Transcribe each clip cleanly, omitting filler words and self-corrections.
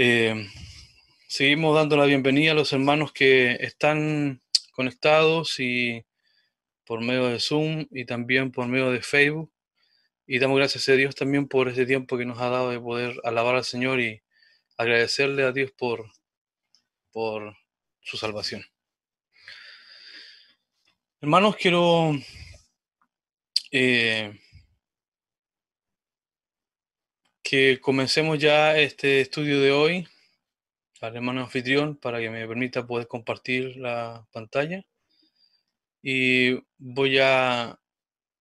Eh, Seguimos dando la bienvenida a los hermanos que están conectados y por medio de Zoom y también por medio de Facebook. Y damos gracias a Dios también por este tiempo que nos ha dado de poder alabar al Señor y agradecerle a Dios por su salvación. Hermanos, quiero eh, que comencemos ya este estudio de hoy al hermano anfitrión para que me permita poder compartir la pantalla. Y voy a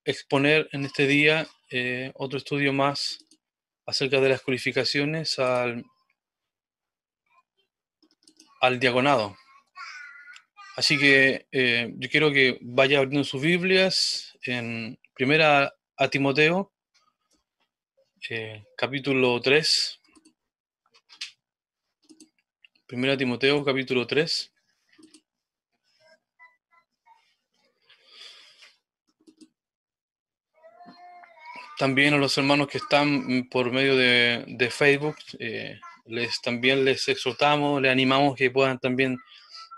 exponer en este día otro estudio más acerca de las cualificaciones al diaconado. Así que yo quiero que vaya abriendo sus Biblias en Primera a Timoteo, capítulo 3. Primera Timoteo, capítulo 3. También a los hermanos que están por medio de Facebook, también les exhortamos, les animamos que puedan también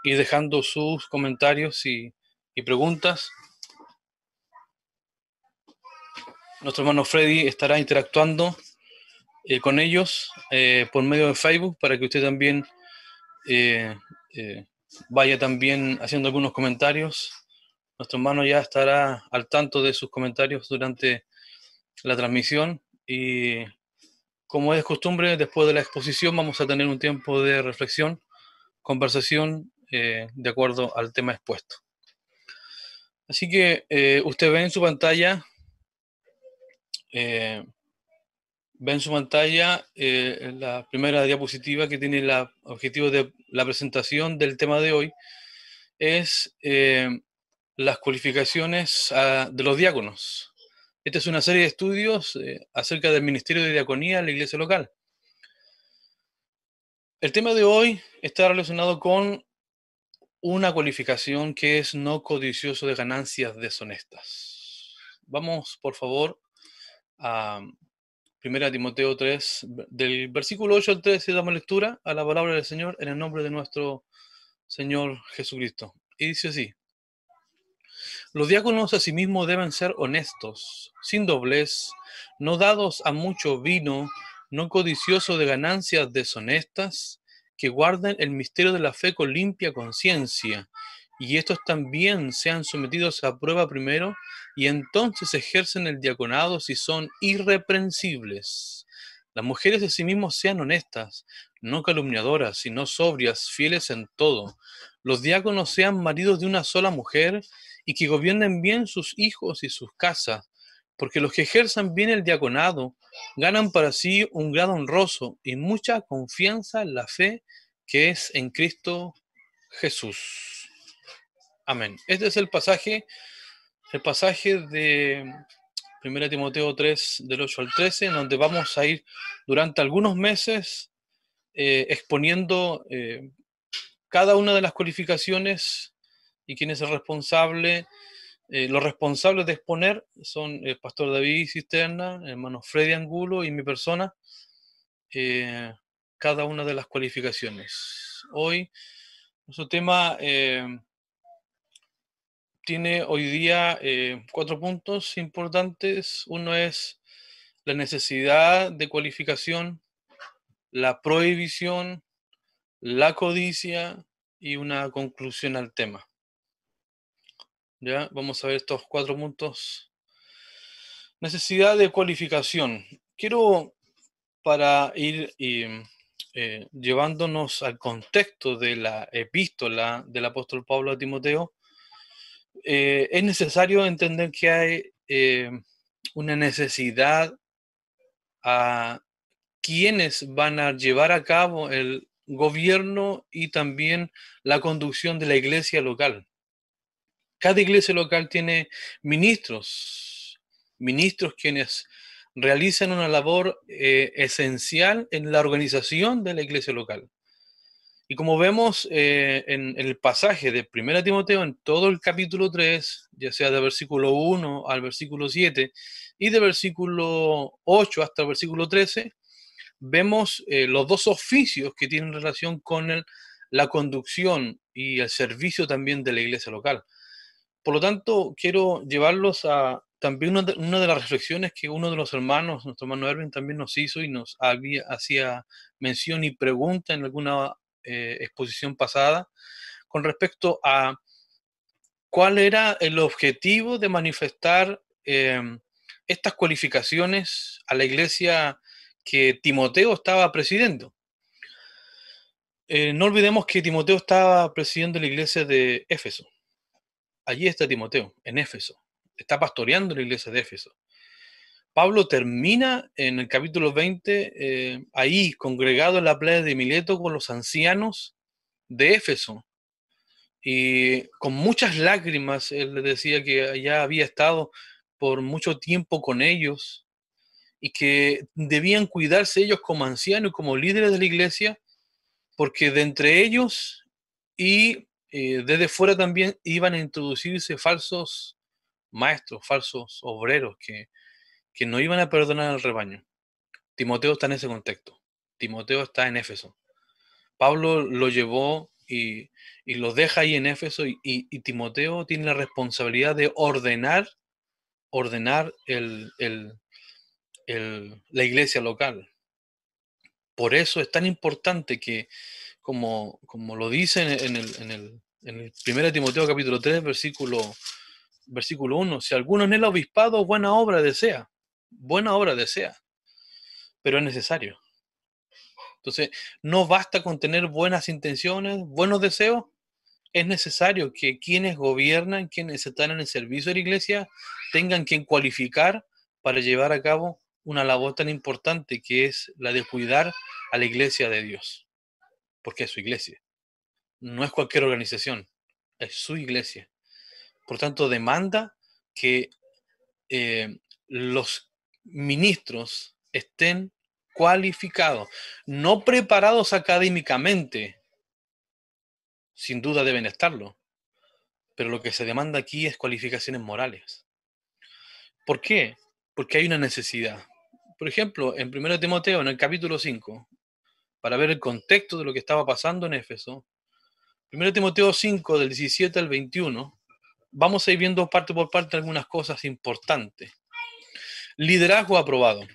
ir dejando sus comentarios y preguntas. Nuestro hermano Freddy estará interactuando con ellos por medio de Facebook para que usted también eh, eh, vaya también haciendo algunos comentarios. Nuestro hermano ya estará al tanto de sus comentarios durante la transmisión y, como es costumbre, después de la exposición vamos a tener un tiempo de reflexión, conversación de acuerdo al tema expuesto. Así que usted ve en su pantalla eh, la primera diapositiva que tiene el objetivo de la presentación del tema de hoy, es las cualificaciones de los diáconos. Esta es una serie de estudios acerca del ministerio de diaconía en la iglesia local. El tema de hoy está relacionado con una cualificación que es no codicioso de ganancias deshonestas. Vamos, por favor, a Primera Timoteo 3, del versículo 8 al 13, damos lectura a la palabra del Señor en el nombre de nuestro Señor Jesucristo. Y dice así: los diáconos asimismo deben ser honestos, sin doblez, no dados a mucho vino, no codiciosos de ganancias deshonestas, que guarden el misterio de la fe con limpia conciencia, y estos también sean sometidos a prueba primero, y entonces ejercen el diaconado si son irreprensibles. Las mujeres asimismo sean honestas, no calumniadoras, sino sobrias, fieles en todo. Los diáconos sean maridos de una sola mujer, y que gobiernen bien sus hijos y sus casas, porque los que ejerzan bien el diaconado ganan para sí un grado honroso y mucha confianza en la fe que es en Cristo Jesús. Amén. Este es el pasaje de 1 Timoteo 3, del 8 al 13, en donde vamos a ir durante algunos meses exponiendo cada una de las cualificaciones y quién es el responsable. Los responsables de exponer son el pastor David Cisterna, el hermano Freddy Angulo y mi persona, eh, cada una de las cualificaciones. Hoy, nuestro tema tiene hoy día 4 puntos importantes. Uno es la necesidad de cualificación, la prohibición, la codicia y una conclusión al tema. Ya, vamos a ver estos 4 puntos. Necesidad de cualificación. Quiero, para ir llevándonos al contexto de la epístola del apóstol Pablo a Timoteo, es necesario entender que hay una necesidad a quienes van a llevar a cabo el gobierno y también la conducción de la iglesia local. Cada iglesia local tiene ministros quienes realizan una labor esencial en la organización de la iglesia local. Y como vemos en el pasaje de 1 Timoteo, en todo el capítulo 3, ya sea de versículo 1 al versículo 7 y de versículo 8 hasta el versículo 13, vemos los dos oficios que tienen relación con la conducción y el servicio también de la iglesia local. Por lo tanto, quiero llevarlos a también una de las reflexiones que uno de los hermanos, nuestro hermano Erwin, también nos hizo y hacía mención y pregunta en alguna exposición pasada con respecto a cuál era el objetivo de manifestar estas cualificaciones a la iglesia que Timoteo estaba presidiendo. No olvidemos que Timoteo estaba presidiendo la iglesia de Éfeso. Allí está Timoteo, en Éfeso. Está pastoreando la iglesia de Éfeso. Pablo termina en el capítulo 20, ahí congregado en la playa de Mileto con los ancianos de Éfeso. Y con muchas lágrimas, él les decía que ya había estado por mucho tiempo con ellos y que debían cuidarse ellos como ancianos y como líderes de la iglesia, porque de entre ellos y desde fuera también iban a introducirse falsos maestros, falsos obreros que no iban a perdonar al rebaño. Timoteo está en ese contexto. Timoteo está en Éfeso. Pablo lo llevó y lo deja ahí en Éfeso y Timoteo tiene la responsabilidad de ordenar la iglesia local. Por eso es tan importante que, como lo dice en el 1 Timoteo capítulo 3, versículo 1, si alguno en el obispado buena obra desea, pero es necesario. Entonces, no basta con tener buenas intenciones, buenos deseos, es necesario que quienes gobiernan, quienes están en el servicio de la iglesia, tengan que cualificar para llevar a cabo una labor tan importante que es la de cuidar a la iglesia de Dios, porque es su iglesia. No es cualquier organización, es su iglesia. Por tanto, demanda que los ministros estén cualificados, no preparados académicamente, sin duda deben estarlo, pero lo que se demanda aquí es cualificaciones morales. ¿Por qué? Porque hay una necesidad. Por ejemplo, en 1 Timoteo, en el capítulo 5, para ver el contexto de lo que estaba pasando en Éfeso, 1 Timoteo 5, del 17 al 21, vamos a ir viendo parte por parte algunas cosas importantes. Liderazgo aprobado.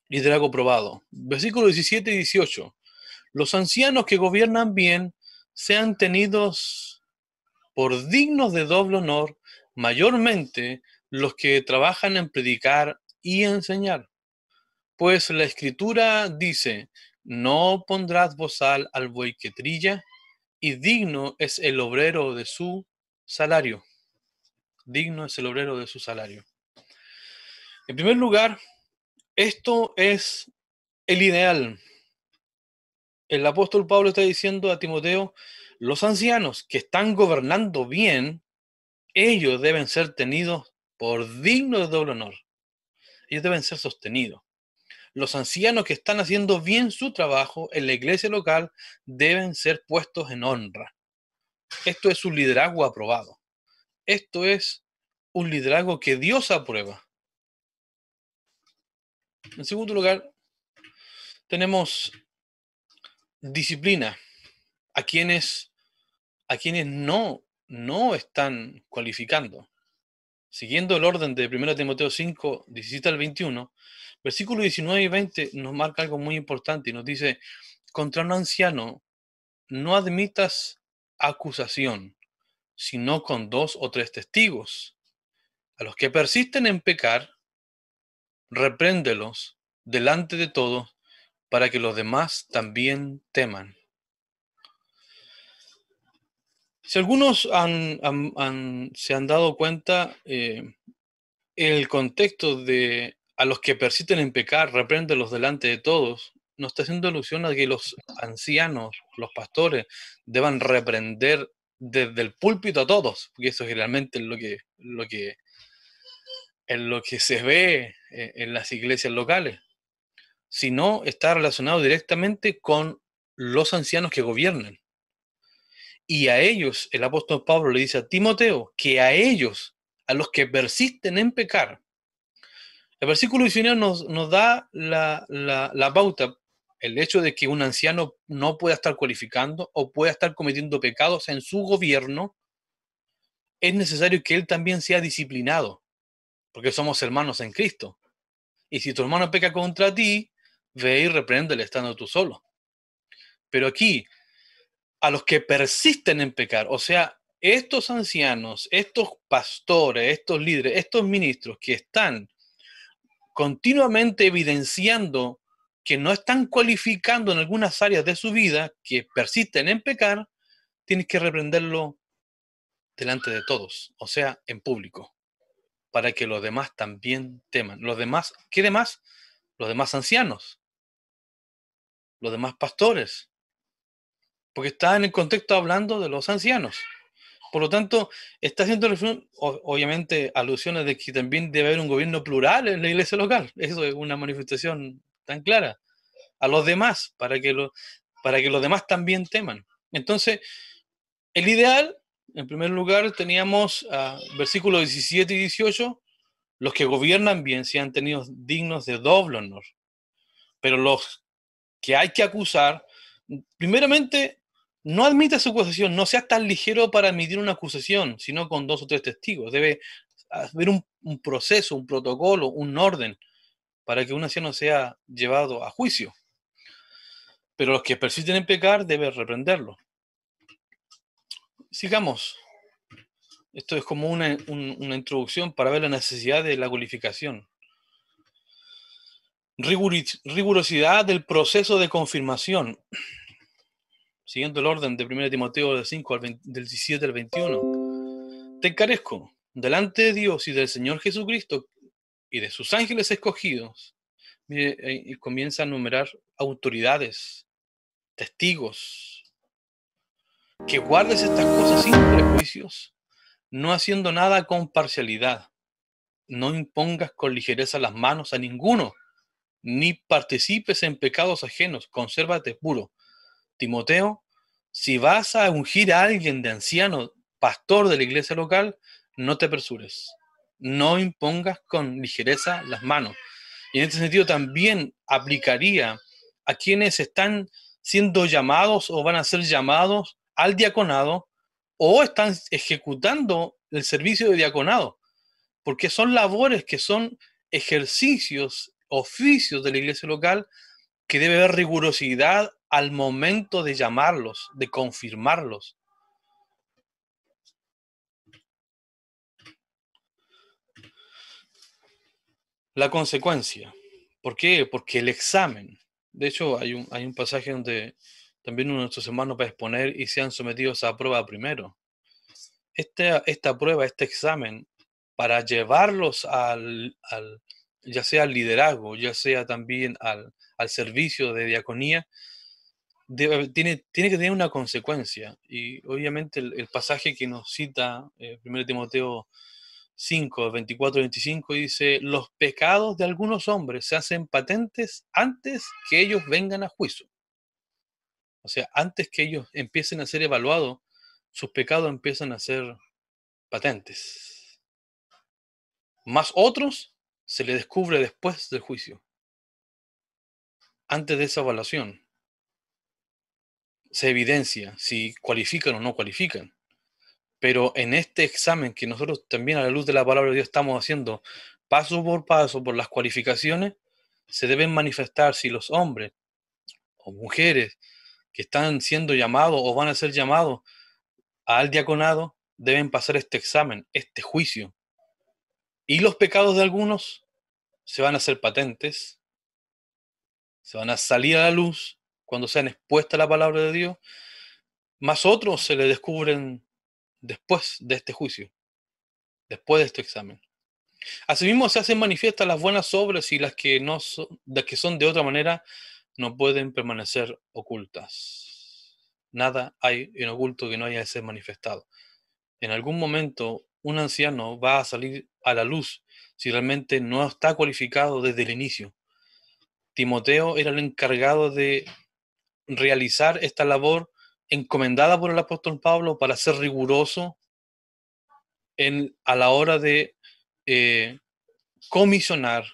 Liderazgo aprobado. Versículos 17 y 18. Los ancianos que gobiernan bien sean tenidos por dignos de doble honor, mayormente los que trabajan en predicar y enseñar. Pues la escritura dice, no pondrás bozal al buey que trilla, y digno es el obrero de su salario. Digno es el obrero de su salario. En primer lugar, esto es el ideal. El apóstol Pablo está diciendo a Timoteo, los ancianos que están gobernando bien, ellos deben ser tenidos por dignos de doble honor. Ellos deben ser sostenidos. Los ancianos que están haciendo bien su trabajo en la iglesia local deben ser puestos en honra. Esto es un liderazgo aprobado. Esto es un liderazgo que Dios aprueba. En segundo lugar, tenemos disciplina a quienes no están cualificando. Siguiendo el orden de 1 Timoteo 5, 17 al 21, versículos 19 y 20 nos marca algo muy importante y nos dice, contra un anciano no admitas acusación, sino con 2 o 3 testigos. A los que persisten en pecar, repréndelos delante de todos para que los demás también teman. Si algunos se han dado cuenta, el contexto de a los que persisten en pecar, repréndelos delante de todos, no está haciendo alusión a que los ancianos, los pastores, deban reprender desde el púlpito a todos, porque eso es realmente lo que se ve en las iglesias locales, sino está relacionado directamente con los ancianos que gobiernan. Y a ellos, el apóstol Pablo le dice a Timoteo, que a ellos, a los que persisten en pecar, el versículo 19 nos da la pauta el hecho de que un anciano no pueda estar cualificando o pueda estar cometiendo pecados en su gobierno, es necesario que él también sea disciplinado, porque somos hermanos en Cristo. Y si tu hermano peca contra ti, ve y repréndele estando tú solo. Pero aquí, a los que persisten en pecar, o sea, estos ancianos, estos pastores, estos líderes, estos ministros que están continuamente evidenciando que no están cualificando en algunas áreas de su vida, que persisten en pecar, tienes que reprenderlo delante de todos, o sea, en público, para que los demás también teman. Los demás, ¿qué demás? Los demás ancianos, los demás pastores, porque está en el contexto hablando de los ancianos. Por lo tanto, está haciendo obviamente alusiones de que también debe haber un gobierno plural en la iglesia local. Eso es una manifestación tan clara. A los demás, para que los demás también teman. Entonces, el ideal, en primer lugar, teníamos versículos 17 y 18, los que gobiernan bien sean tenidos dignos de doble honor, pero los que hay que acusar, primeramente, no admita su acusación, no seas tan ligero para admitir una acusación, sino con 2 o 3 testigos. Debe haber un proceso, un protocolo, un orden, para que un anciano sea llevado a juicio. Pero los que persisten en pecar deben reprenderlo. Sigamos. Esto es como una introducción para ver la necesidad de la cualificación. Rigurosidad del proceso de confirmación. Siguiendo el orden de 1 Timoteo del 5 del 17 al 21. Te encarezco, delante de Dios y del Señor Jesucristo y de sus ángeles escogidos. Mire, y comienza a enumerar autoridades, testigos, que guardes estas cosas sin prejuicios, no haciendo nada con parcialidad. No impongas con ligereza las manos a ninguno, ni participes en pecados ajenos, consérvate puro. Timoteo, si vas a ungir a alguien de anciano, pastor de la iglesia local, no te apresures. No impongas con ligereza las manos. Y en este sentido también aplicaría a quienes están siendo llamados o van a ser llamados al diaconado o están ejecutando el servicio de diaconado, porque son labores que son ejercicios, oficios de la iglesia local que debe haber rigurosidad al momento de llamarlos, de confirmarlos. La consecuencia. ¿Por qué? Porque el examen. De hecho, hay un pasaje donde también uno de nuestros hermanos va a exponer y sean sometidos a prueba primero. Esta prueba, este examen, para llevarlos ya sea al liderazgo, ya sea también al servicio de diaconía, tiene que tener una consecuencia. Y obviamente el pasaje que nos cita 1 Timoteo 5, 24 25 dice, los pecados de algunos hombres se hacen patentes antes que ellos vengan a juicio. O sea, antes que ellos empiecen a ser evaluados, sus pecados empiezan a ser patentes. Más otros se les descubre después del juicio. Antes de esa evaluación se evidencia si cualifican o no cualifican. Pero en este examen que nosotros también a la luz de la palabra de Dios estamos haciendo paso por paso por las cualificaciones, se deben manifestar si los hombres o mujeres que están siendo llamados o van a ser llamados al diaconado deben pasar este examen, este juicio. Y los pecados de algunos se van a hacer patentes, se van a salir a la luz cuando sean expuesta la palabra de Dios, más otros se le descubren después de este juicio, después de este examen. Asimismo, se hacen manifiestas las buenas obras y las que no son, las que son de otra manera, no pueden permanecer ocultas. Nada hay en oculto que no haya de ser manifestado. En algún momento, un anciano va a salir a la luz si realmente no está cualificado desde el inicio. Timoteo era el encargado de realizar esta labor encomendada por el apóstol Pablo para ser riguroso a la hora de comisionar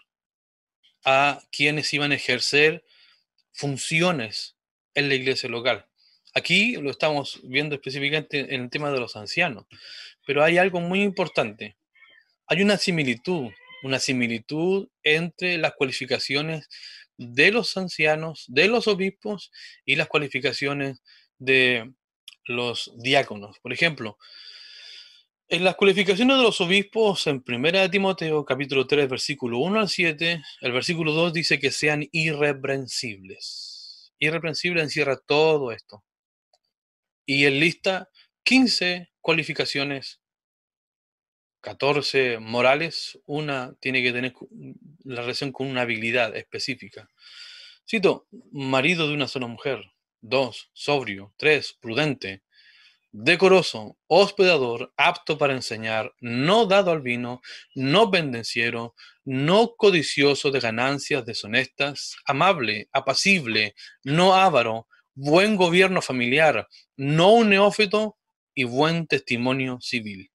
a quienes iban a ejercer funciones en la iglesia local. Aquí lo estamos viendo específicamente en el tema de los ancianos, pero hay algo muy importante. Hay una similitud entre las cualificaciones de los ancianos, de los obispos y las cualificaciones de los diáconos. Por ejemplo, en las cualificaciones de los obispos, en 1 Timoteo, capítulo 3, versículo 1 al 7, el versículo 2 dice que sean irreprensibles. Irreprensible encierra todo esto. Y enlista 15 cualificaciones, 14 morales, una tiene que tener la relación con una habilidad específica. Cito, marido de una sola mujer; 2, sobrio; 3, prudente; decoroso, hospedador, apto para enseñar, no dado al vino, no pendenciero, no codicioso de ganancias deshonestas, amable, apacible, no avaro, buen gobierno familiar, no un neófito y buen testimonio civil.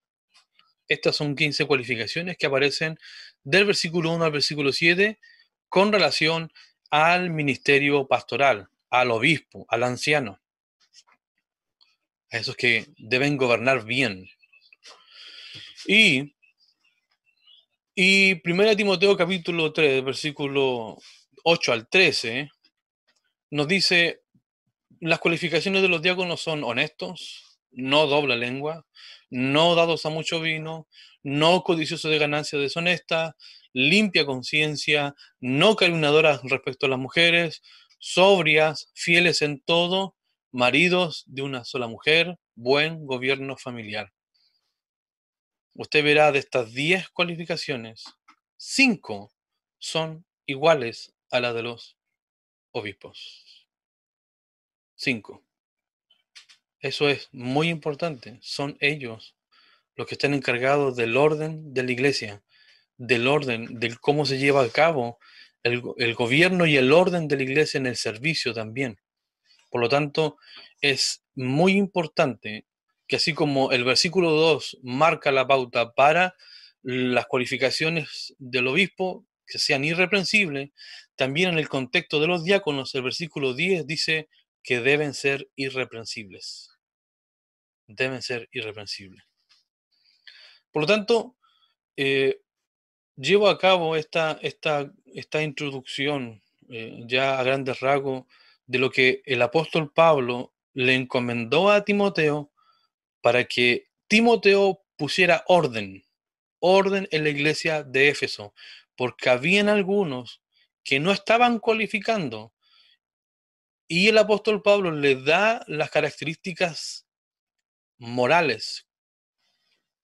Estas son 15 cualificaciones que aparecen del versículo 1 al versículo 7 con relación al ministerio pastoral, al obispo, al anciano, a esos que deben gobernar bien. Y 1 Timoteo capítulo 3, versículo 8 al 13, nos dice, las cualificaciones de los diáconos son honestos, no doble lengua, no dados a mucho vino, no codiciosos de ganancias deshonestas, limpia conciencia, no calumniadoras respecto a las mujeres, sobrias, fieles en todo, maridos de una sola mujer, buen gobierno familiar. Usted verá de estas 10 cualificaciones, 5 son iguales a las de los obispos. 5. Eso es muy importante. Son ellos los que están encargados del orden de la iglesia, del orden, del cómo se lleva a cabo el gobierno y el orden de la iglesia en el servicio también. Por lo tanto, es muy importante que así como el versículo 2 marca la pauta para las cualificaciones del obispo, que sean irreprensibles, también en el contexto de los diáconos, el versículo 10 dice que deben ser irreprensibles. Deben ser irreprensibles. Por lo tanto, llevo a cabo esta introducción ya a grandes rasgos de lo que el apóstol Pablo le encomendó a Timoteo para que Timoteo pusiera orden en la iglesia de Éfeso, porque habían algunos que no estaban cualificando y el apóstol Pablo le da las características morales,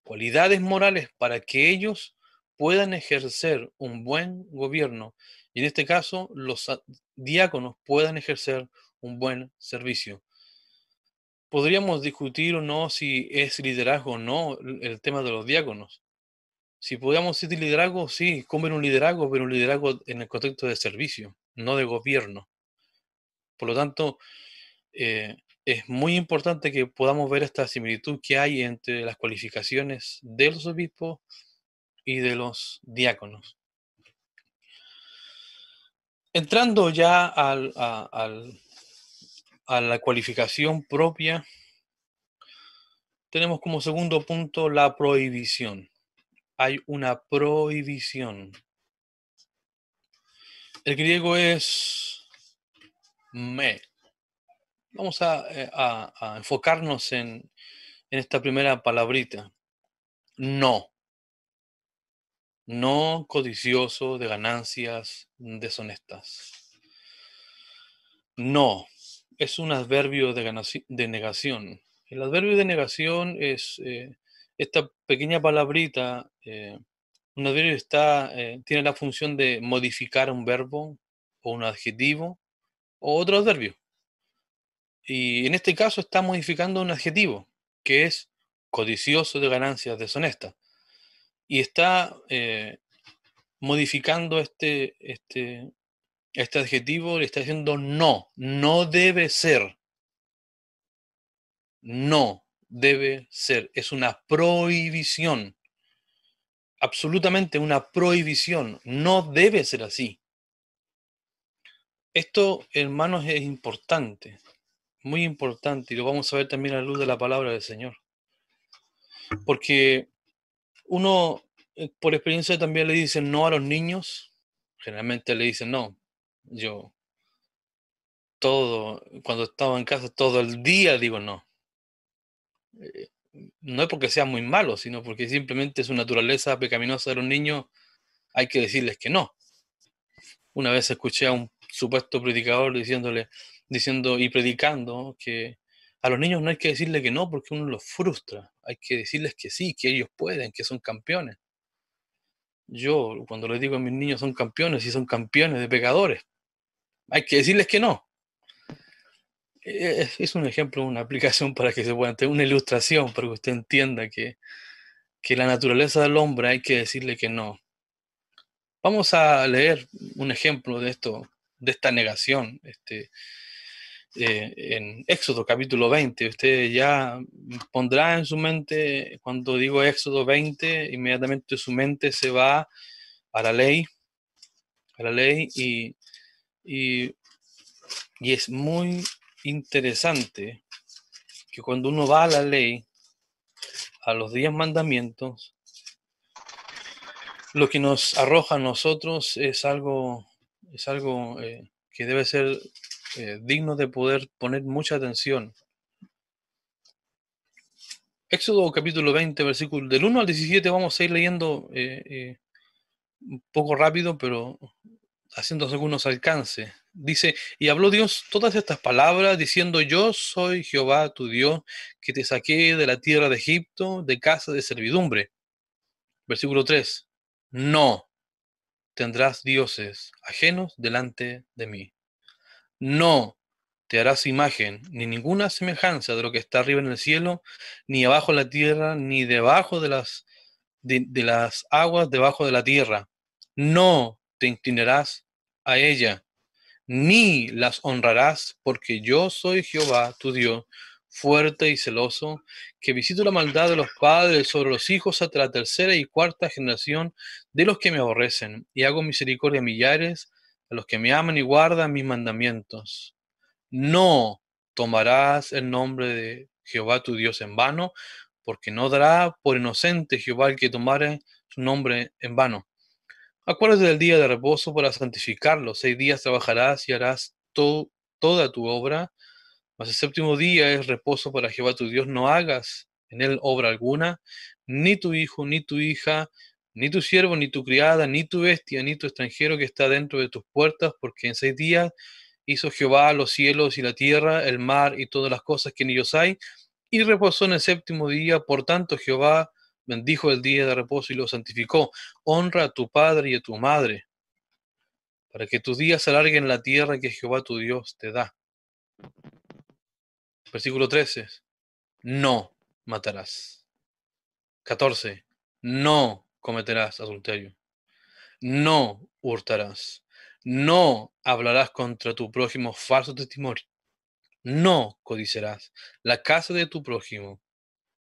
cualidades morales para que ellos puedan ejercer un buen gobierno y en este caso los diáconos puedan ejercer un buen servicio. Podríamos discutir o no si es liderazgo o no el tema de los diáconos. Si podíamos decir liderazgo, sí, como en un liderazgo, pero un liderazgo en el contexto de servicio, no de gobierno. Por lo tanto, es muy importante que podamos ver esta similitud que hay entre las cualificaciones de los obispos y de los diáconos. Entrando ya a la cualificación propia, tenemos como segundo punto la prohibición. Hay una prohibición. El griego es me. Vamos a enfocarnos en esta primera palabrita. No. No codicioso de ganancias deshonestas. No. Es un adverbio de negación. El adverbio de negación es esta pequeña palabrita. Un adverbio tiene la función de modificar un verbo o un adjetivo o otro adverbio. Y en este caso está modificando un adjetivo, que es codicioso de ganancias deshonestas. Y está modificando este adjetivo, le está diciendo no, no debe ser. No debe ser. Es una prohibición. Absolutamente una prohibición. No debe ser así. Esto, hermanos, es importante, muy importante, y lo vamos a ver también a la luz de la palabra del Señor. Porque uno, por experiencia también le dicen no a los niños, generalmente le dicen no. Yo cuando estaba en casa, todo el día digo no. Eh, no es porque sea muy malo, sino porque simplemente su naturaleza pecaminosa de los niños, hay que decirles que no. Una vez escuché a un supuesto predicador diciendo y predicando que a los niños no hay que decirle que no porque uno los frustra. Hay que decirles que sí, que ellos pueden, que son campeones. Yo, cuando les digo a mis niños son campeones y son campeones de pecadores, hay que decirles que no. Es un ejemplo, una aplicación para que se puedan tener una ilustración para que usted entienda que la naturaleza del hombre hay que decirle que no. Vamos a leer un ejemplo de esto, de esta negación, en Éxodo capítulo 20. Usted ya pondrá en su mente, cuando digo Éxodo 20, inmediatamente su mente se va a la ley y, y es muy interesante que cuando uno va a la ley, a los 10 mandamientos, lo que nos arroja a nosotros es algo que debe ser digno de poder poner mucha atención. Éxodo capítulo 20, versículo del 1 al 17, vamos a ir leyendo un poco rápido, pero haciendo algunos alcances. Dice, y habló Dios todas estas palabras, diciendo, yo soy Jehová tu Dios, que te saqué de la tierra de Egipto, de casa de servidumbre. Versículo 3, no tendrás dioses ajenos delante de mí. No te harás imagen, ni ninguna semejanza de lo que está arriba en el cielo, ni abajo en la tierra, ni debajo de las aguas debajo de la tierra. No te inclinarás a ella, ni las honrarás, porque yo soy Jehová, tu Dios, fuerte y celoso, que visito la maldad de los padres sobre los hijos hasta la tercera y cuarta generación de los que me aborrecen, y hago misericordia a millares, a los que me aman y guardan mis mandamientos. No tomarás el nombre de Jehová tu Dios en vano, porque no dará por inocente Jehová el que tomare su nombre en vano. Acuérdate del día de reposo para santificarlo. 6 días trabajarás y harás toda tu obra, mas el séptimo día es reposo para Jehová tu Dios. No hagas en él obra alguna, ni tu hijo, ni tu hija, ni tu siervo, ni tu criada, ni tu bestia, ni tu extranjero que está dentro de tus puertas, porque en 6 días hizo Jehová los cielos y la tierra, el mar y todas las cosas que en ellos hay, y reposó en el séptimo día. Por tanto, Jehová bendijo el día de reposo y lo santificó. Honra a tu padre y a tu madre, para que tus días se alarguen en la tierra que Jehová tu Dios te da. Versículo 13. No matarás. 14. No cometerás adulterio. No hurtarás. No hablarás contra tu prójimo falso testimonio. No codiciarás la casa de tu prójimo.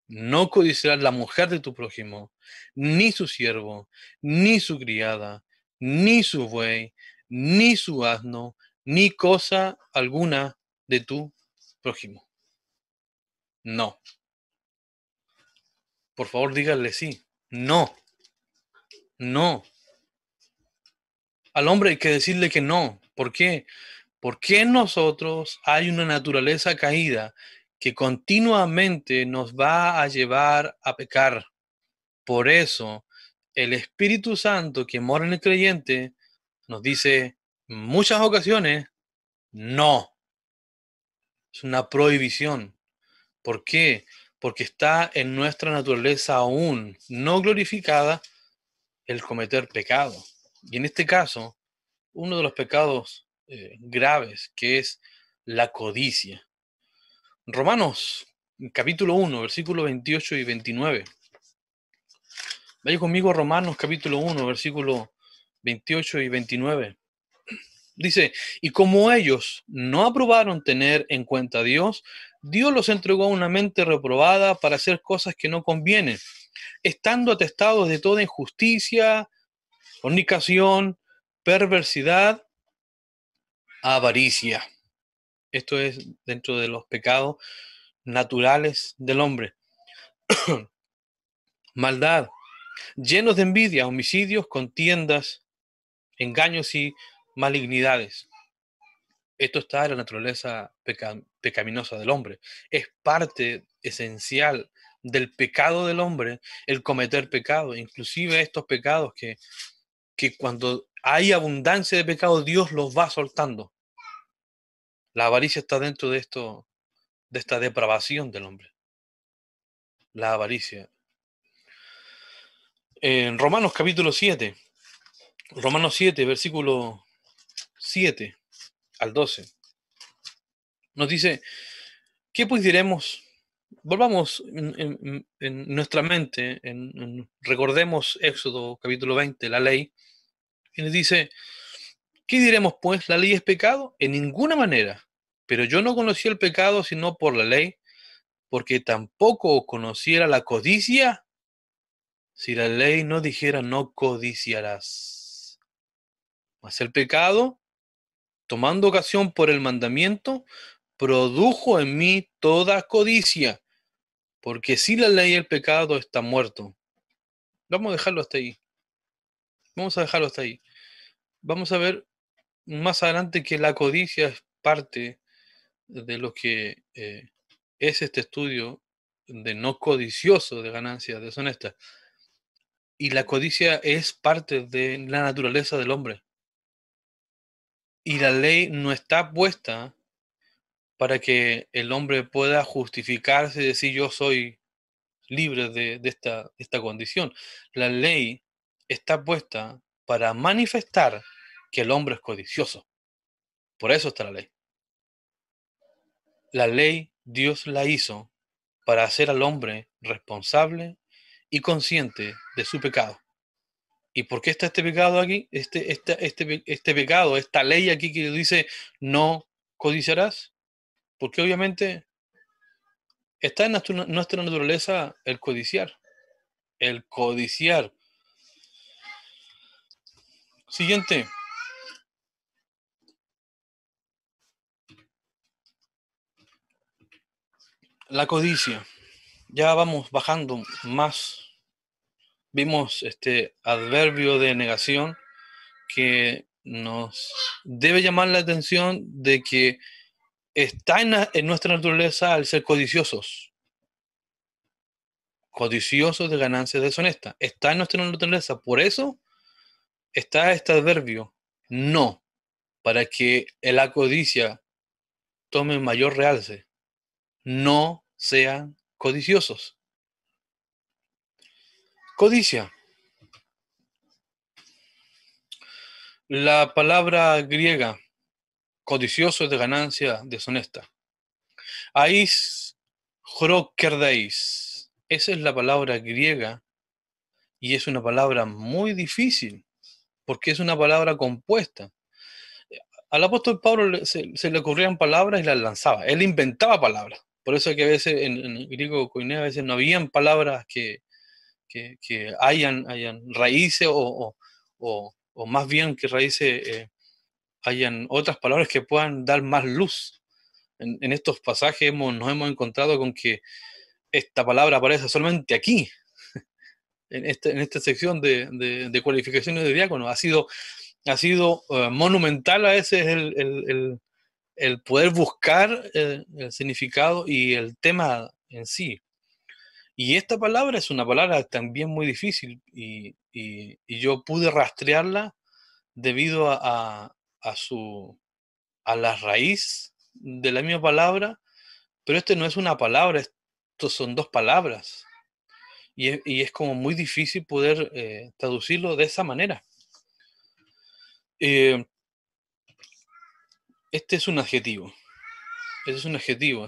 No codiciarás la mujer de tu prójimo, ni su siervo, ni su criada, ni su buey, ni su asno, ni cosa alguna de tu prójimo. No. Por favor, díganle sí. No. No. Al hombre hay que decirle que no. ¿Por qué? Porque en nosotros hay una naturaleza caída que continuamente nos va a llevar a pecar. Por eso, el Espíritu Santo que mora en el creyente nos dice en muchas ocasiones, no. Es una prohibición. ¿Por qué? Porque está en nuestra naturaleza aún no glorificada el cometer pecado. Y en este caso, uno de los pecados graves, que es la codicia. Romanos, capítulo 1, versículos 28 y 29. Vaya conmigo a Romanos, capítulo 1, versículos 28 y 29. Dice, y como ellos no aprobaron tener en cuenta a Dios, Dios los entregó a una mente reprobada para hacer cosas que no convienen, estando atestados de toda injusticia, fornicación, perversidad avaricia. Esto es dentro de los pecados naturales del hombre. Maldad, llenos de envidia, homicidios, contiendas, engaños y malignidades. Esto está en la naturaleza pecaminosa del hombre. Es parte esencial del pecado del hombre el cometer pecado, inclusive estos pecados que cuando hay abundancia de pecado Dios los va soltando. La avaricia está dentro de esto, de esta depravación del hombre. La avaricia. En Romanos capítulo 7, Romanos 7, versículo 7 al 12, nos dice, ¿qué pues diremos? Volvamos en nuestra mente, recordemos Éxodo capítulo 20, la ley, y nos dice, ¿qué diremos pues? ¿La ley es pecado? En ninguna manera. Pero yo no conocí el pecado sino por la ley, porque tampoco conociera la codicia si la ley no dijera no codiciarás. Mas el pecado, tomando ocasión por el mandamiento, produjo en mí toda codicia, porque si la ley el pecado está muerto. Vamos a dejarlo hasta ahí. Vamos a dejarlo hasta ahí. Vamos a ver más adelante que la codicia es parte de lo que es este estudio de no codicioso de ganancias deshonestas. Y la codicia es parte de la naturaleza del hombre. Y la ley no está puesta para que el hombre pueda justificarse y decir yo soy libre de esta condición. La ley está puesta para manifestar que el hombre es codicioso. Por eso está la ley. La ley Dios la hizo para hacer al hombre responsable y consciente de su pecado. ¿Y por qué está este pecado aquí? Este pecado, esta ley aquí que dice no codiciarás, porque obviamente está en nuestra naturaleza el codiciar. El codiciar. Siguiente, la codicia. Ya vamos bajando más. Vimos este adverbio de negación que nos debe llamar la atención de que está en nuestra naturaleza al ser codiciosos, codiciosos de ganancias deshonestas. Está en nuestra naturaleza. Por eso está este adverbio, no, para que la codicia tome mayor realce. No sean codiciosos. Codicia. La palabra griega codicioso de ganancia deshonesta. Ais chrokerdeis. Esa es la palabra griega y es una palabra muy difícil porque es una palabra compuesta. Al apóstol Pablo se le ocurrían palabras y las lanzaba. Él inventaba palabras. Por eso es que a veces en griego koiné a veces no habían palabras que hayan raíces o más bien que raíces hayan otras palabras que puedan dar más luz. En estos pasajes nos hemos encontrado con que esta palabra aparece solamente aquí, en esta sección de cualificaciones de diácono. Ha sido monumental a veces el poder buscar el significado y el tema en sí. Y esta palabra es una palabra también muy difícil y yo pude rastrearla debido a la raíz de la misma palabra, pero este no es una palabra, estos son dos palabras. Y es como muy difícil poder traducirlo de esa manera. Eh, este es un adjetivo. Este es un adjetivo.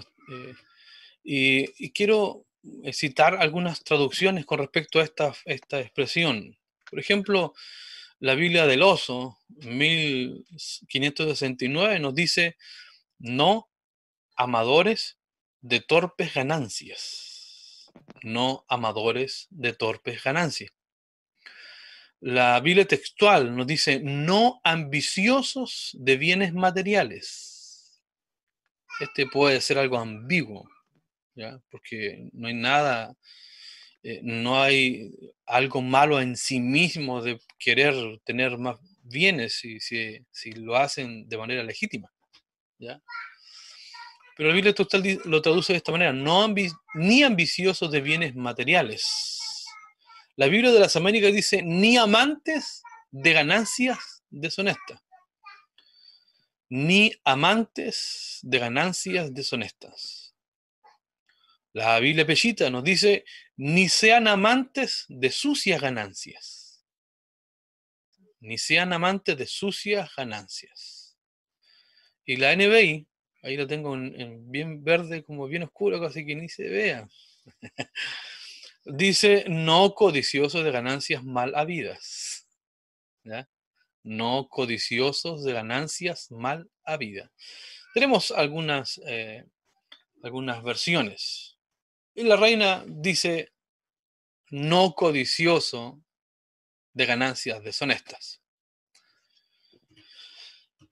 Y quiero citar algunas traducciones con respecto a esta expresión. Por ejemplo, la Biblia del Oso, 1569, nos dice, no amadores de torpes ganancias. No amadores de torpes ganancias. La Biblia textual nos dice, no ambiciosos de bienes materiales. Este puede ser algo ambiguo, ¿ya? Porque no hay nada, no hay algo malo en sí mismo de querer tener más bienes si lo hacen de manera legítima, ¿ya? Pero la Biblia textual lo traduce de esta manera, ni ambiciosos de bienes materiales. La Biblia de las Américas dice, ni amantes de ganancias deshonestas. Ni amantes de ganancias deshonestas. La Biblia Peshita nos dice, ni sean amantes de sucias ganancias. Ni sean amantes de sucias ganancias. Y la NBI, ahí la tengo en bien verde, como bien oscuro, casi que ni se vea. Dice, no codiciosos de ganancias mal habidas. ¿Ya? No codiciosos de ganancias mal habidas. Tenemos algunas versiones. Y la reina dice, no codicioso de ganancias deshonestas.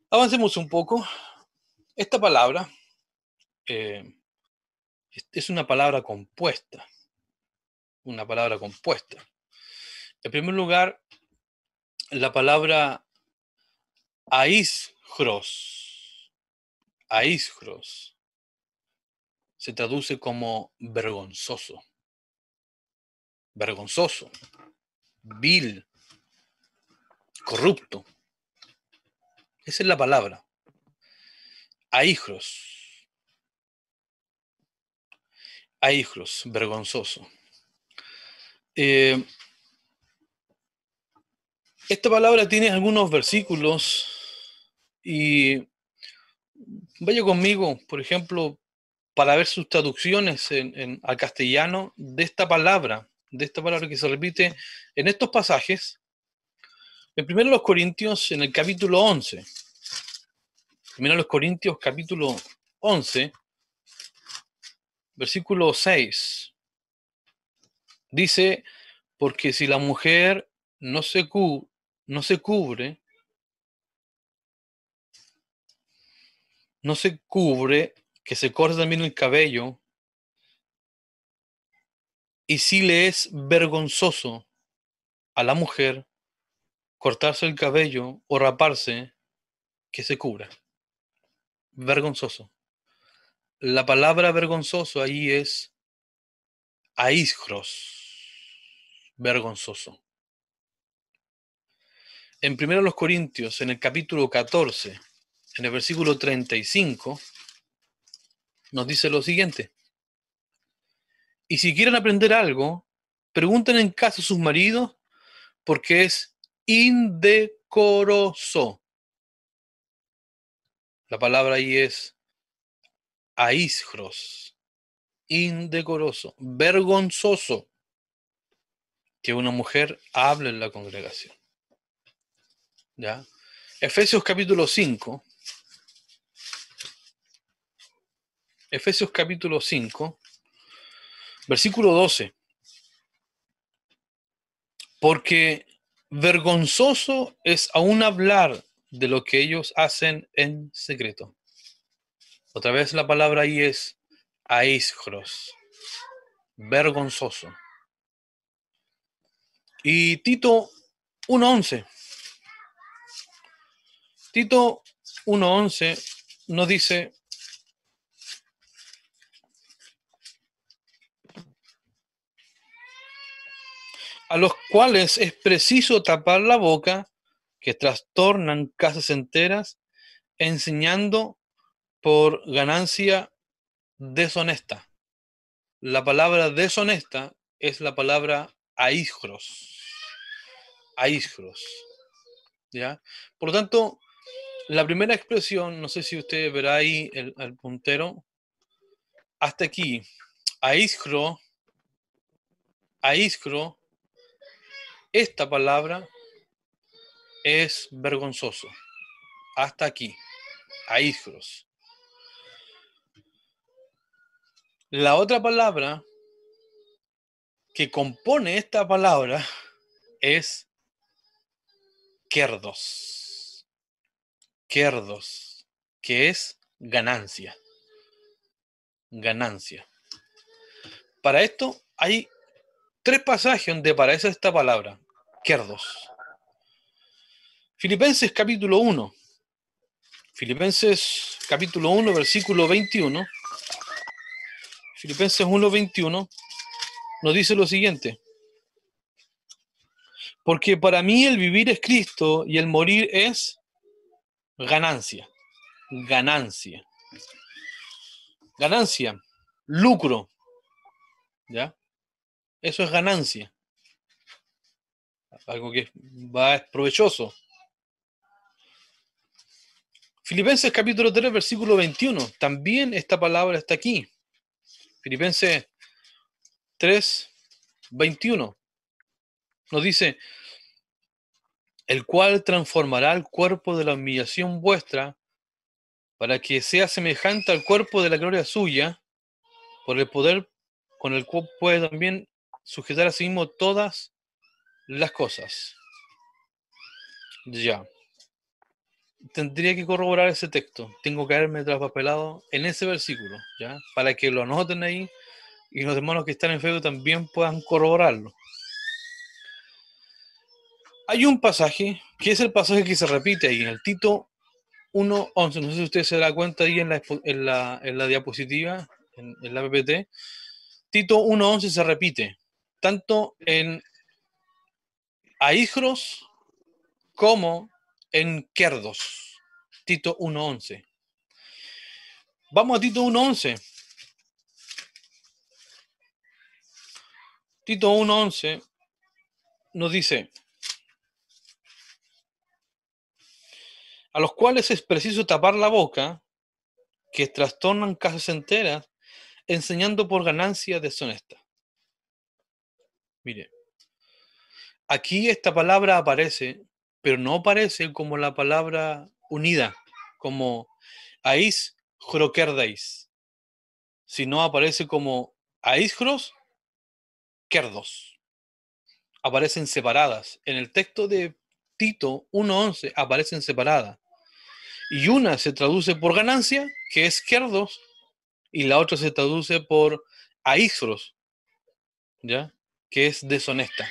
Avancemos un poco. Esta palabra eh, es una palabra compuesta. Una palabra compuesta. En primer lugar, la palabra aisgros. Aisgros se traduce como vergonzoso. Vergonzoso. Vil. Corrupto. Esa es la palabra. Aisgros. Aisgros, vergonzoso. Esta palabra tiene algunos versículos y vaya conmigo, por ejemplo, para ver sus traducciones al castellano de esta palabra que se repite en estos pasajes. En 1 Corintios, en el capítulo 11. 1 Corintios, capítulo 11, versículo 6. Dice, porque si la mujer no se cubre, que se corte también el cabello, y si le es vergonzoso a la mujer cortarse el cabello o raparse, que se cubra. Vergonzoso. La palabra vergonzoso ahí es aisgros, vergonzoso. En 1 Corintios, en el capítulo 14, en el versículo 35, nos dice lo siguiente. Y si quieren aprender algo, pregunten en casa a sus maridos, porque es indecoroso. La palabra ahí es aisgros, indecoroso, vergonzoso que una mujer hable en la congregación. ¿Ya? Efesios capítulo 5. Efesios capítulo 5, versículo 12. Porque vergonzoso es aún hablar de lo que ellos hacen en secreto. Otra vez la palabra ahí es aisgros, vergonzoso. Y Tito 1:11. Tito 1:11 nos dice, a los cuales es preciso tapar la boca, que trastornan casas enteras, enseñando por ganancia deshonesta. La palabra deshonesta es la palabra aisgros. Aisgros. ¿Ya? Por lo tanto, la primera expresión, no sé si usted verá ahí el puntero, hasta aquí, aisgro, aisgro, esta palabra es vergonzoso. Hasta aquí, aisgros. La otra palabra que compone esta palabra es kerdos. Kerdos, que es ganancia. Ganancia. Para esto hay tres pasajes donde aparece esta palabra, kerdos. Filipenses capítulo 1. Filipenses capítulo 1, versículo 21. Filipenses 1, 21 nos dice lo siguiente. Porque para mí el vivir es Cristo y el morir es ganancia. Ganancia. Ganancia. Lucro. ¿Ya? Eso es ganancia. Algo que es provechoso. Filipenses capítulo 3, versículo 21. También esta palabra está aquí. Filipenses 3, 21. Nos dice, el cual transformará el cuerpo de la humillación vuestra para que sea semejante al cuerpo de la gloria suya, por el poder con el cual puede también sujetar a sí mismo todas las cosas. Ya. Tendría que corroborar ese texto. Tengo que haberme traspapelado en ese versículo, ¿ya? Para que lo anoten ahí y los hermanos que están en Facebook también puedan corroborarlo. Hay un pasaje, que es el pasaje que se repite ahí en el Tito 1:11. No sé si usted se da cuenta ahí en la diapositiva, en la PPT. Tito 1:11 se repite, tanto en aisgros como en kerdos. Tito 1:11. Vamos a Tito 1:11. Tito 1:11 nos dice, a los cuales es preciso tapar la boca, que trastornan casas enteras, enseñando por ganancia deshonesta. Mire, aquí esta palabra aparece, pero no aparece como la palabra unida, como ais jrokerdeis, sino aparece como aisgros kerdos. Aparecen separadas. En el texto de Tito 1:11 aparecen separadas. Y una se traduce por ganancia, que es kerdos, y la otra se traduce por aisgros, ¿ya? Que es deshonesta.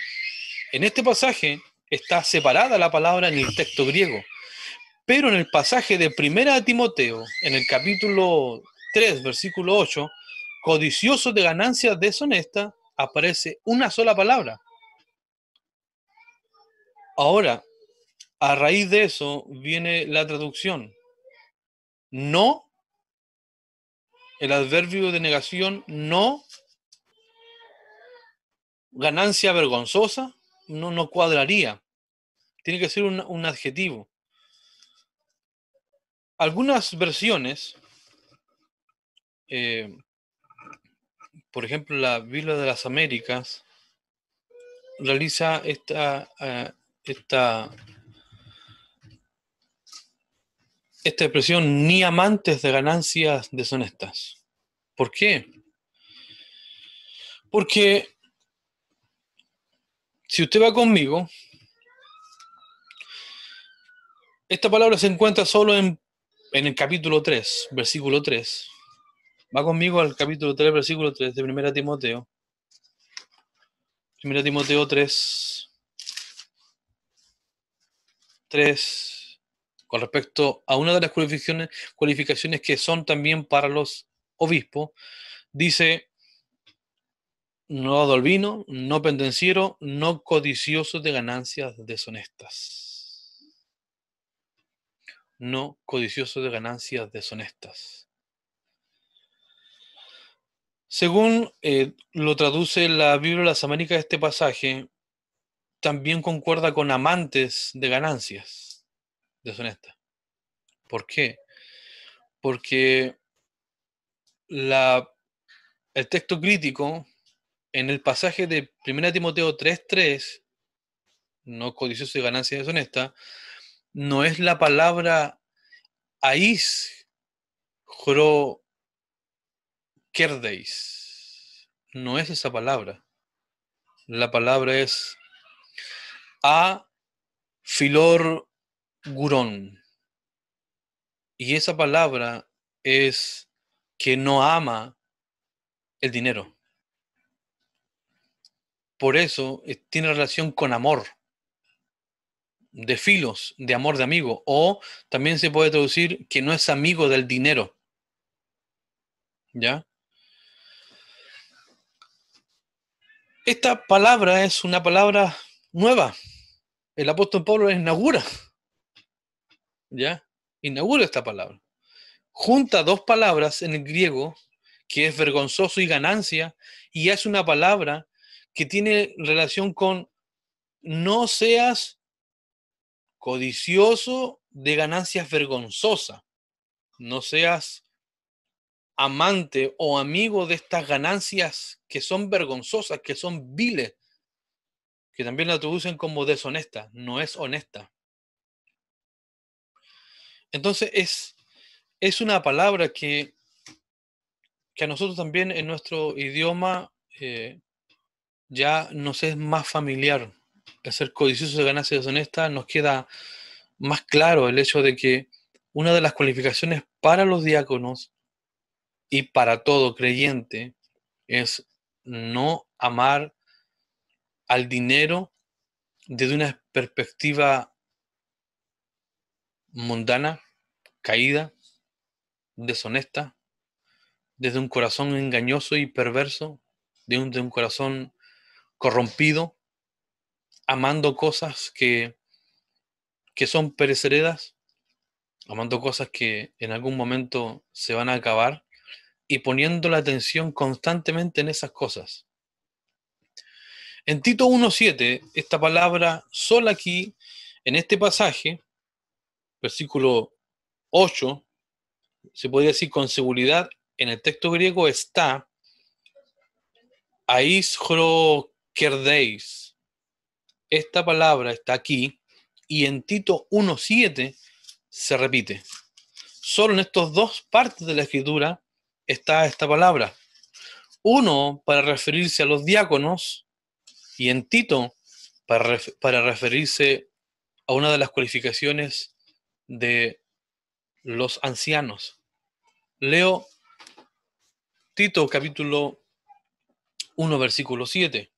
En este pasaje está separada la palabra en el texto griego, pero en el pasaje de 1 Timoteo, en el capítulo 3, versículo 8, codicioso de ganancias deshonestas, aparece una sola palabra. Ahora, a raíz de eso viene la traducción. No, el adverbio de negación, no, ganancia vergonzosa, no cuadraría. Tiene que ser un adjetivo. Algunas versiones, eh, por ejemplo, la Biblia de las Américas, realiza esta expresión, ni amantes de ganancias deshonestas. ¿Por qué? Porque si usted va conmigo, esta palabra se encuentra solo en el capítulo 3, versículo 3. Va conmigo al capítulo 3, versículo 3 de 1 Timoteo. 1 Timoteo 3, con respecto a una de las cualificaciones que son también para los obispos, dice, no dado al vino, no pendenciero, no codicioso de ganancias deshonestas. No codicioso de ganancias deshonestas. Según lo traduce la Biblia de las Américas, este pasaje también concuerda con amantes de ganancias deshonestas. ¿Por qué? Porque el texto crítico en el pasaje de 1 Timoteo 3:3, no codicioso de ganancias deshonestas, no es la palabra ais kerdeis. No es esa palabra. La palabra es a Filor gurón. Y esa palabra es que no ama el dinero. Por eso tiene relación con amor, de filos, de amor de amigo. O también se puede traducir que no es amigo del dinero. ¿Ya? Esta palabra es una palabra nueva. El apóstol Pablo la inaugura. ¿Ya? Inaugura esta palabra. Junta dos palabras en el griego, que es vergonzoso y ganancia, y es una palabra que tiene relación con no seas codicioso de ganancias vergonzosas, no seas amante o amigo de estas ganancias que son vergonzosas, que son viles, que también la traducen como deshonesta, no es honesta. Entonces es una palabra que a nosotros también en nuestro idioma ya nos es más familiar. El ser codicioso de ganancias deshonestas nos queda más claro el hecho de que una de las cualificaciones para los diáconos y para todo creyente es no amar al dinero desde una perspectiva mundana, caída, deshonesta, desde un corazón engañoso y perverso, de un corazón corrompido, amando cosas que son perecederas, amando cosas que en algún momento se van a acabar y poniendo la atención constantemente en esas cosas. En Tito 1.7, esta palabra sola aquí, en este pasaje, versículo 8, se podría decir con seguridad, en el texto griego está aischokerdeis. Esta palabra está aquí y en Tito 1.7 se repite. Solo en estas dos partes de la escritura está esta palabra. Uno para referirse a los diáconos y en Tito para referirse a una de las cualificaciones de los ancianos. Leo Tito capítulo 1 versículo 7.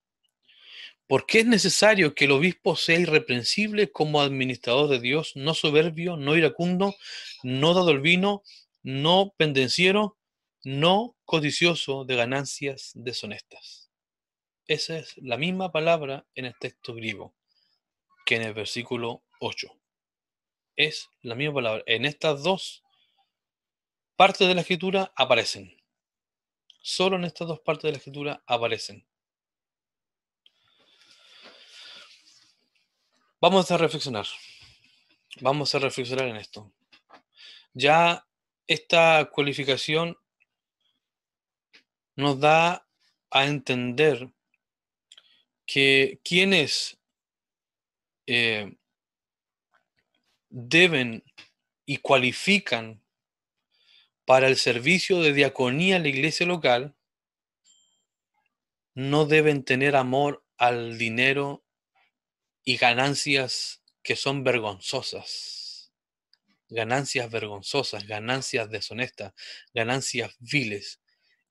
Porque es necesario que el obispo sea irreprensible como administrador de Dios, no soberbio, no iracundo, no dado al vino, no pendenciero, no codicioso de ganancias deshonestas. Esa es la misma palabra en el texto griego que en el versículo 8. Es la misma palabra. En estas dos partes de la escritura aparecen. Solo en estas dos partes de la escritura aparecen. Vamos a reflexionar. Vamos a reflexionar en esto. Ya esta cualificación nos da a entender que quienes eh, deben y cualifican para el servicio de diaconía en la iglesia local no deben tener amor al dinero y ganancias que son vergonzosas, ganancias vergonzosas, ganancias deshonestas, ganancias viles.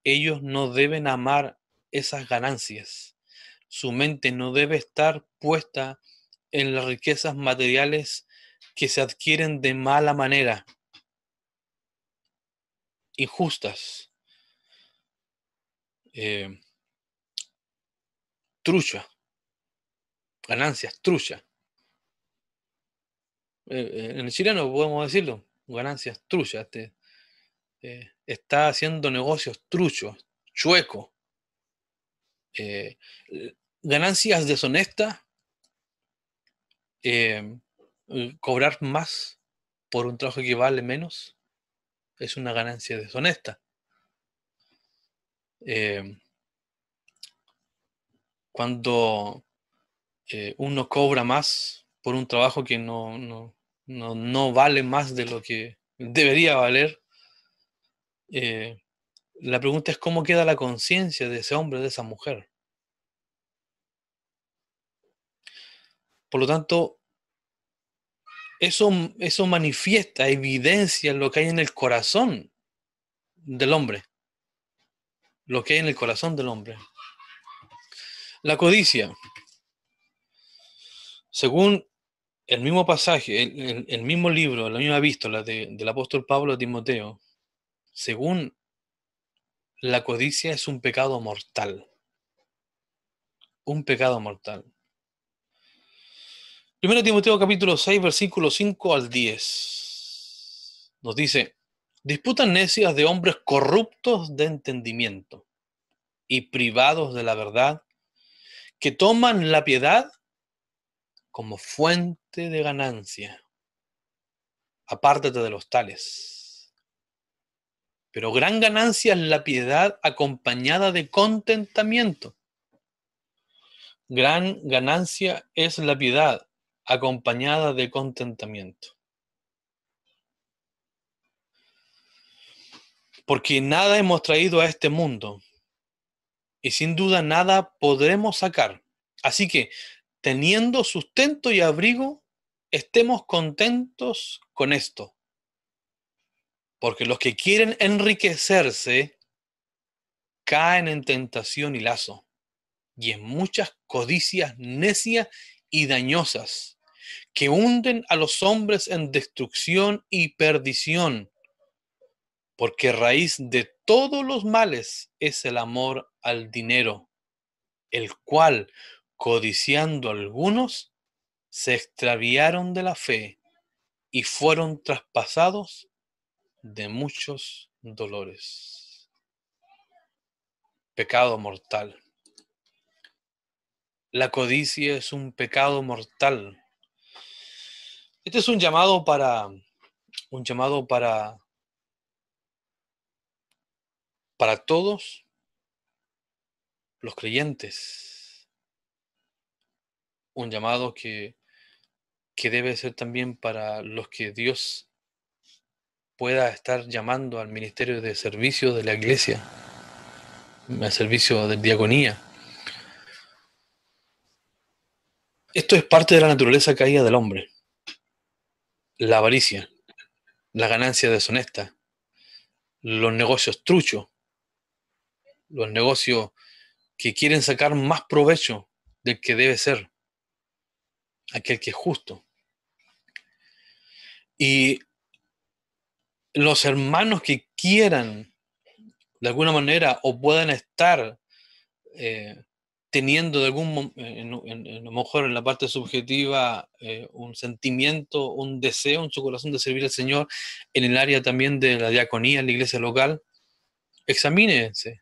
Ellos no deben amar esas ganancias. Su mente no debe estar puesta en las riquezas materiales que se adquieren de mala manera, injustas, eh, trucha, ganancias, trucha. En el chileno podemos decirlo, ganancias truchas. Está haciendo negocios truchos, chuecos, eh, ganancias deshonestas, eh, cobrar más por un trabajo que vale menos es una ganancia deshonesta. Eh, cuando uno cobra más por un trabajo que no vale más de lo que debería valer, eh, la pregunta es cómo queda la conciencia de ese hombre, de esa mujer. Por lo tanto, eso manifiesta, evidencia lo que hay en el corazón del hombre. Lo que hay en el corazón del hombre. La codicia, según el mismo pasaje, el mismo libro, la misma epístola del apóstol Pablo a Timoteo, según la codicia es un pecado mortal. Un pecado mortal. 1 Timoteo capítulo 6, versículo 5 al 10. Nos dice, disputas necias de hombres corruptos de entendimiento y privados de la verdad, que toman la piedad como fuente de ganancia. Apártate de los tales. Pero gran ganancia es la piedad acompañada de contentamiento. Gran ganancia es la piedad acompañada de contentamiento. Porque nada hemos traído a este mundo y sin duda nada podremos sacar. Así que, teniendo sustento y abrigo, estemos contentos con esto. Porque los que quieren enriquecerse caen en tentación y lazo, y en muchas codicias necias y dañosas, que hunden a los hombres en destrucción y perdición, porque raíz de todos los males es el amor al dinero, el cual, codiciando algunos, se extraviaron de la fe y fueron traspasados de muchos dolores. Pecado mortal. La codicia es un pecado mortal. Este es un llamado para todos los creyentes. Un llamado que debe ser también para los que Dios pueda estar llamando al ministerio de servicio de la iglesia, al servicio de diaconía. Esto es parte de la naturaleza caída del hombre. La avaricia, la ganancia deshonesta, los negocios truchos, los negocios que quieren sacar más provecho del que debe ser, aquel que es justo. Y los hermanos que quieran, de alguna manera, o puedan estar eh, teniendo de a lo mejor en la parte subjetiva, un sentimiento, un deseo en su corazón de servir al Señor, en el área también de la diaconía en la iglesia local, examínense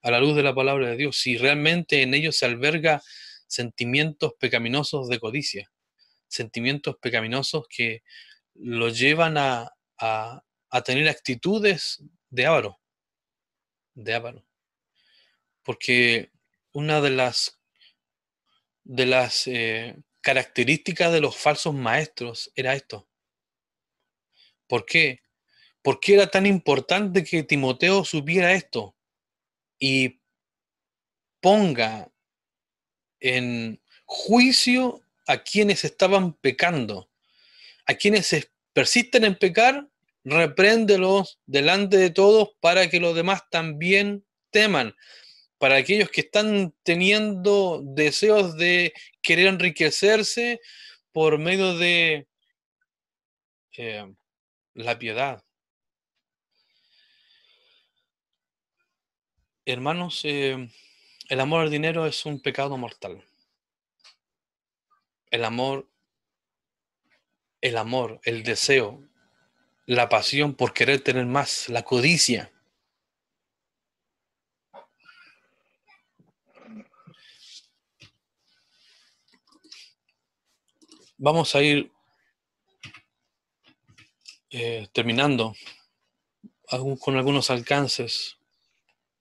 a la luz de la palabra de Dios si realmente en ellos se alberga sentimientos pecaminosos de codicia, sentimientos pecaminosos que los llevan a tener actitudes de avaro, de avaro. Porque una de las características de los falsos maestros era esto. ¿Por qué? ¿Por qué era tan importante que Timoteo supiera esto y ponga en juicio a quienes estaban pecando? A quienes persisten en pecar, repréndelos delante de todos para que los demás también teman. Para aquellos que están teniendo deseos de querer enriquecerse por medio de eh, la piedad. Hermanos, el amor al dinero es un pecado mortal. El amor, el deseo, la pasión por querer tener más, la codicia. Vamos a ir terminando con algunos alcances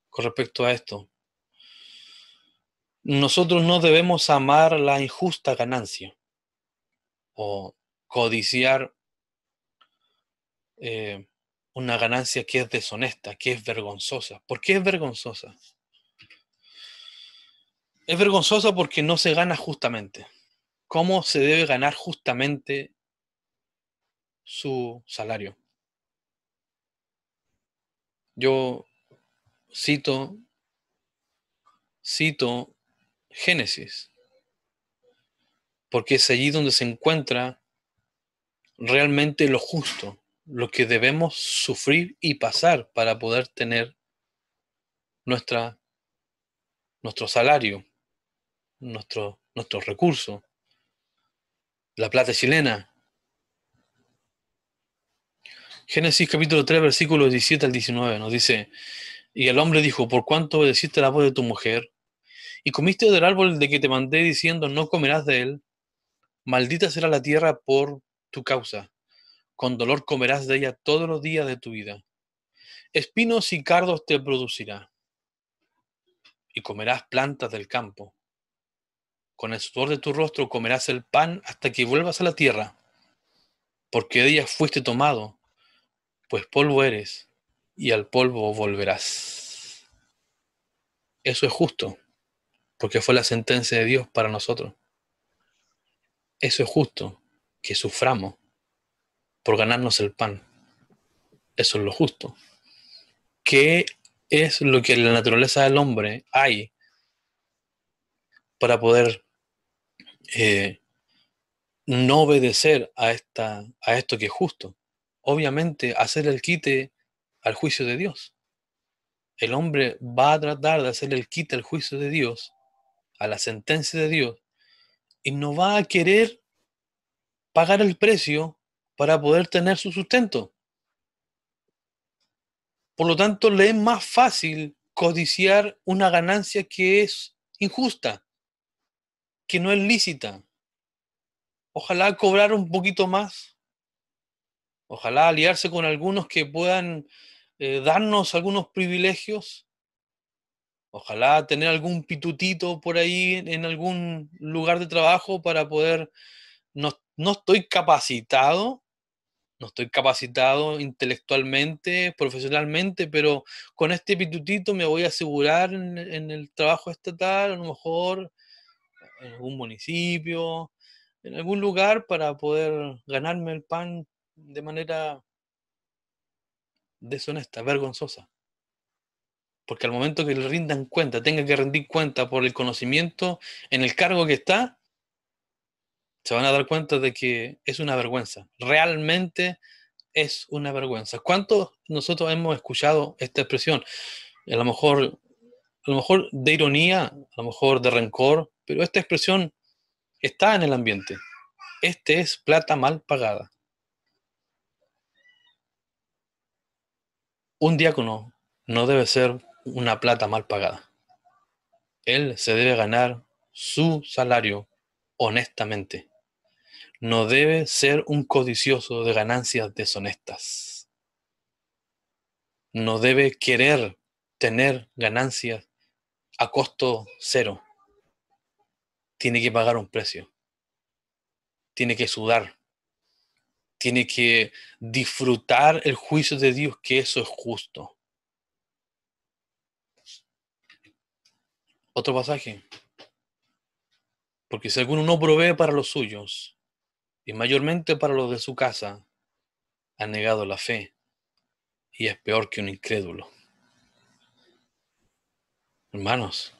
con respecto a esto. Nosotros no debemos amar la injusta ganancia o codiciar una ganancia que es deshonesta, que es vergonzosa. ¿Por qué es vergonzosa? Es vergonzosa porque no se gana justamente. ¿Cómo se debe ganar justamente su salario. Yo cito Génesis, porque es allí donde se encuentra realmente lo justo, lo que debemos sufrir y pasar para poder tener nuestra, nuestro salario, nuestros recursos, la plata chilena. Génesis capítulo 3, versículos 17 al 19 nos dice, y el hombre dijo, ¿por cuánto obedeciste la voz de tu mujer? Y comiste del árbol de que te mandé diciendo, no comerás de él, maldita será la tierra por tu causa, con dolor comerás de ella todos los días de tu vida. Espinos y cardos te producirá, y comerás plantas del campo. Con el sudor de tu rostro comerás el pan hasta que vuelvas a la tierra, porque de ella fuiste tomado, pues polvo eres, y al polvo volverás. Eso es justo, porque fue la sentencia de Dios para nosotros. Eso es justo, que suframos por ganarnos el pan. Eso es lo justo. ¿Qué es lo que en la naturaleza del hombre hay para poder no obedecer a esto que es justo? Obviamente, hacer el quite al juicio de Dios. El hombre va a tratar de hacer el quite al juicio de Dios, a la sentencia de Dios, y no va a querer pagar el precio para poder tener su sustento. Por lo tanto, le es más fácil codiciar una ganancia que es injusta, que no es lícita. Ojalá cobrar un poquito más, ojalá aliarse con algunos que puedan darnos algunos privilegios, ojalá tener algún pitutito por ahí en algún lugar de trabajo para poder, no estoy capacitado, no estoy capacitado intelectualmente, profesionalmente, pero con este pitutito me voy a asegurar en el trabajo estatal, a lo mejor en algún municipio, en algún lugar para poder ganarme el pan de manera deshonesta, vergonzosa. Porque al momento que le rindan cuenta, tenga que rendir cuenta por el conocimiento en el cargo que está, se van a dar cuenta de que es una vergüenza. Realmente es una vergüenza. ¿Cuántos nosotros hemos escuchado esta expresión? A lo mejor de ironía, a lo mejor de rencor, pero esta expresión está en el ambiente. Este es plata mal pagada. Un diácono no debe ser una plata mal pagada. Él se debe ganar su salario honestamente. No debe ser un codicioso de ganancias deshonestas. No debe querer tener ganancias a costo cero. Tiene que pagar un precio. Tiene que sudar. Tiene que disfrutar el juicio de Dios, que eso es justo. Otro pasaje. Porque si alguno no provee para los suyos, y mayormente para los de su casa, ha negado la fe y es peor que un incrédulo. Hermanos,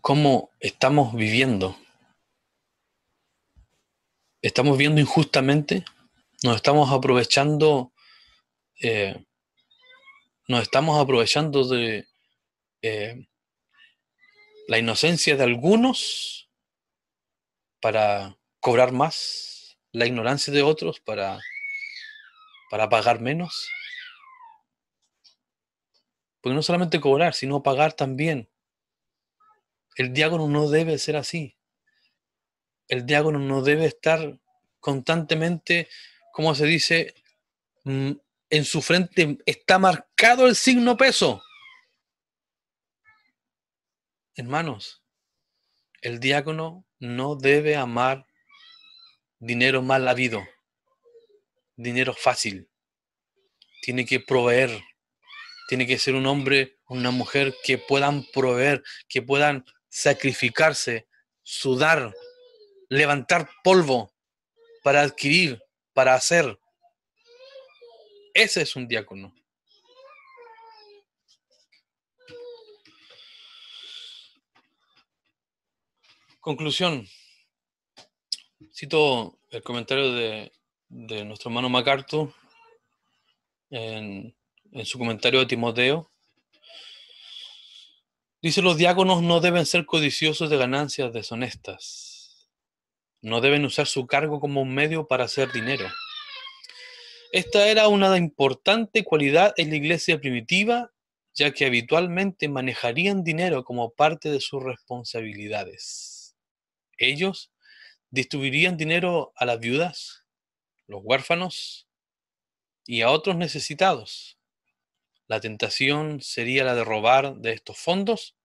¿cómo estamos viviendo? ¿Estamos viviendo injustamente? ¿Nos estamos aprovechando, eh, nos estamos aprovechando de eh, la inocencia de algunos para cobrar más, la ignorancia de otros para pagar menos? Porque no solamente cobrar, sino pagar también. El diácono no debe ser así. El diácono no debe estar constantemente, como se dice, mm, en su frente está marcado el signo peso. Hermanos, el diácono no debe amar dinero mal habido, dinero fácil. Tiene que proveer, tiene que ser un hombre, una mujer que puedan proveer, que puedan sacrificarse, sudar, levantar polvo para adquirir, para hacer. Ese es un diácono. Conclusión. Cito el comentario de nuestro hermano MacArthur en su comentario de Timoteo. Dice: los diáconos no deben ser codiciosos de ganancias deshonestas. No deben usar su cargo como un medio para hacer dinero. Esta era una importante cualidad en la iglesia primitiva, ya que habitualmente manejarían dinero como parte de sus responsabilidades. Ellos distribuirían dinero a las viudas, los huérfanos y a otros necesitados. La tentación sería la de robar de estos fondos,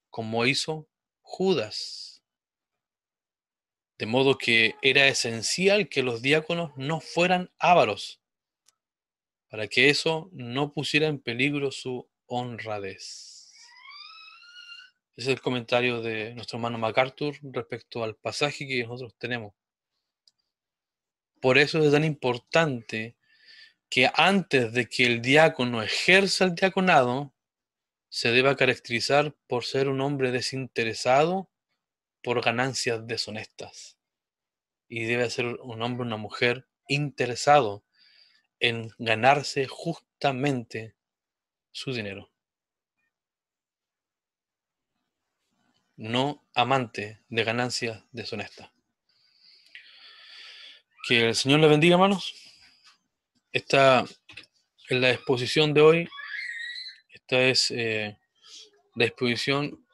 como hizo Judas. De modo que era esencial que los diáconos no fueran ávaros, para que eso no pusiera en peligro su honradez. Ese es el comentario de nuestro hermano MacArthur respecto al pasaje que nosotros tenemos. Por eso es tan importante que antes de que el diácono ejerza el diaconado, se deba caracterizar por ser un hombre desinteresado por ganancias deshonestas. Y debe ser un hombre o una mujer interesado en ganarse justamente su dinero. No amante de ganancias deshonestas. Que el Señor le bendiga, hermanos. Esta es la exposición de hoy. Esta es la exposición